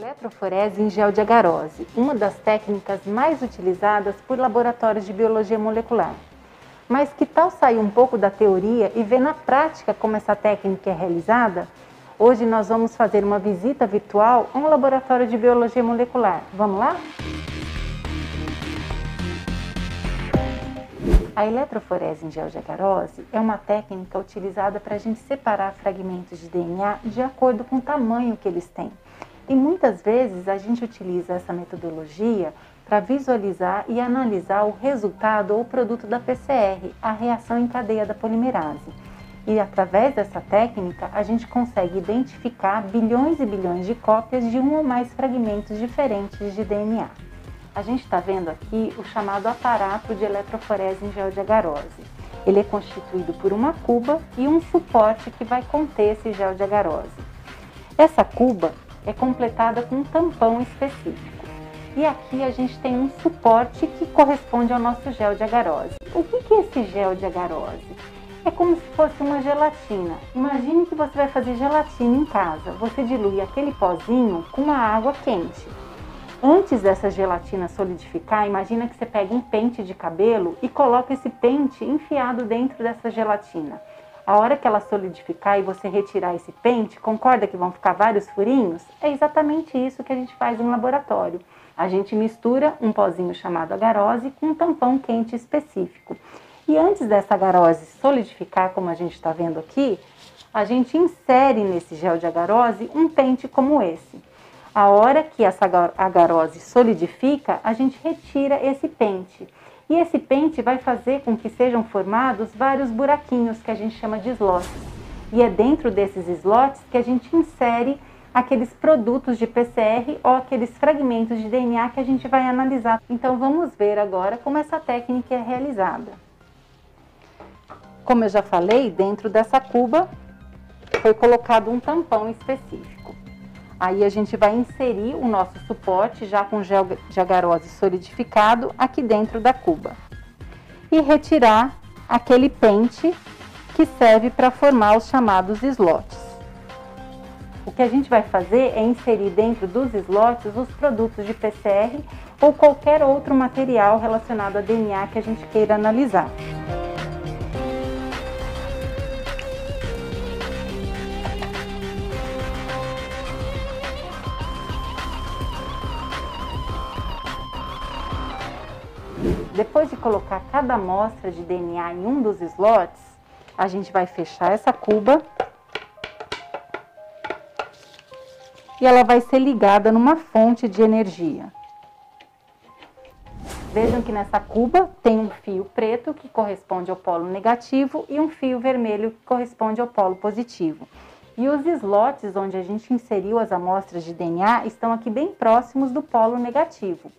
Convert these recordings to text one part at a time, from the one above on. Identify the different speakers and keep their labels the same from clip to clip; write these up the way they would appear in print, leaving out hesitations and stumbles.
Speaker 1: Eletroforese em gel de agarose, uma das técnicas mais utilizadas por laboratórios de biologia molecular. Mas que tal sair um pouco da teoria e ver na prática como essa técnica é realizada? Hoje nós vamos fazer uma visita virtual a um laboratório de biologia molecular. Vamos lá? A eletroforese em gel de agarose é uma técnica utilizada para a gente separar fragmentos de DNA de acordo com o tamanho que eles têm. E muitas vezes a gente utiliza essa metodologia para visualizar e analisar o resultado ou produto da PCR, a reação em cadeia da polimerase. E através dessa técnica a gente consegue identificar bilhões e bilhões de cópias de um ou mais fragmentos diferentes de DNA. A gente está vendo aqui o chamado aparato de eletroforese em gel de agarose. Ele é constituído por uma cuba e um suporte que vai conter esse gel de agarose. Essa cuba é completada com um tampão específico. E aqui a gente tem um suporte que corresponde ao nosso gel de agarose. O que é esse gel de agarose? É como se fosse uma gelatina. Imagine que você vai fazer gelatina em casa. Você dilui aquele pozinho com uma água quente. Antes dessa gelatina solidificar, imagina que você pega um pente de cabelo e coloca esse pente enfiado dentro dessa gelatina. A hora que ela solidificar e você retirar esse pente, concorda que vão ficar vários furinhos? É exatamente isso que a gente faz no laboratório. A gente mistura um pozinho chamado agarose com um tampão quente específico. E antes dessa agarose solidificar, como a gente está vendo aqui, a gente insere nesse gel de agarose um pente como esse. A hora que essa agarose solidifica, a gente retira esse pente. E esse pente vai fazer com que sejam formados vários buraquinhos que a gente chama de slots. E é dentro desses slots que a gente insere aqueles produtos de PCR ou aqueles fragmentos de DNA que a gente vai analisar. Então vamos ver agora como essa técnica é realizada. Como eu já falei, dentro dessa cuba foi colocado um tampão específico. Aí a gente vai inserir o nosso suporte já com gel de agarose solidificado aqui dentro da cuba. E retirar aquele pente que serve para formar os chamados slots. O que a gente vai fazer é inserir dentro dos slots os produtos de PCR ou qualquer outro material relacionado a DNA que a gente queira analisar. Depois de colocar cada amostra de DNA em um dos slots, a gente vai fechar essa cuba e ela vai ser ligada numa fonte de energia. Vejam que nessa cuba tem um fio preto que corresponde ao polo negativo e um fio vermelho que corresponde ao polo positivo. E os slots onde a gente inseriu as amostras de DNA estão aqui bem próximos do polo negativo.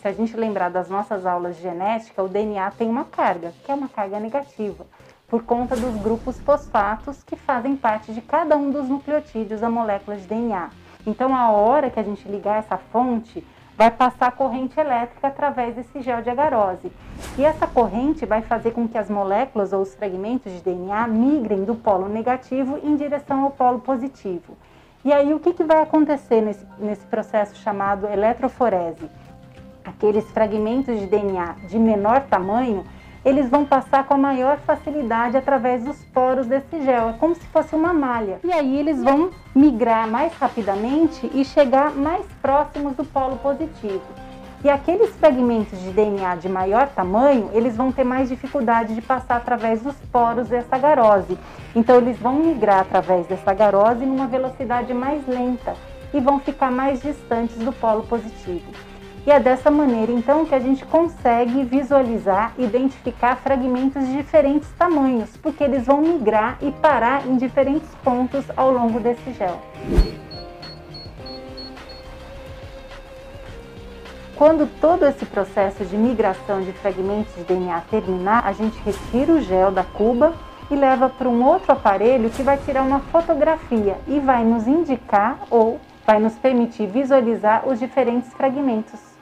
Speaker 1: Se a gente lembrar das nossas aulas de genética, o DNA tem uma carga, que é uma carga negativa, por conta dos grupos fosfatos que fazem parte de cada um dos nucleotídeos da molécula de DNA. Então, a hora que a gente ligar essa fonte, vai passar corrente elétrica através desse gel de agarose. E essa corrente vai fazer com que as moléculas ou os fragmentos de DNA migrem do polo negativo em direção ao polo positivo. E aí, o que vai acontecer nesse processo chamado eletroforese? Aqueles fragmentos de DNA de menor tamanho, eles vão passar com a maior facilidade através dos poros desse gel. É como se fosse uma malha. E aí eles vão migrar mais rapidamente e chegar mais próximos do polo positivo. E aqueles fragmentos de DNA de maior tamanho, eles vão ter mais dificuldade de passar através dos poros dessa agarose. Então eles vão migrar através dessa agarose numa velocidade mais lenta e vão ficar mais distantes do polo positivo. E é dessa maneira, então, que a gente consegue visualizar, identificar fragmentos de diferentes tamanhos, porque eles vão migrar e parar em diferentes pontos ao longo desse gel. Quando todo esse processo de migração de fragmentos de DNA terminar, a gente retira o gel da cuba e leva para um outro aparelho que vai tirar uma fotografia e vai nos indicar ou vai nos permitir visualizar os diferentes fragmentos.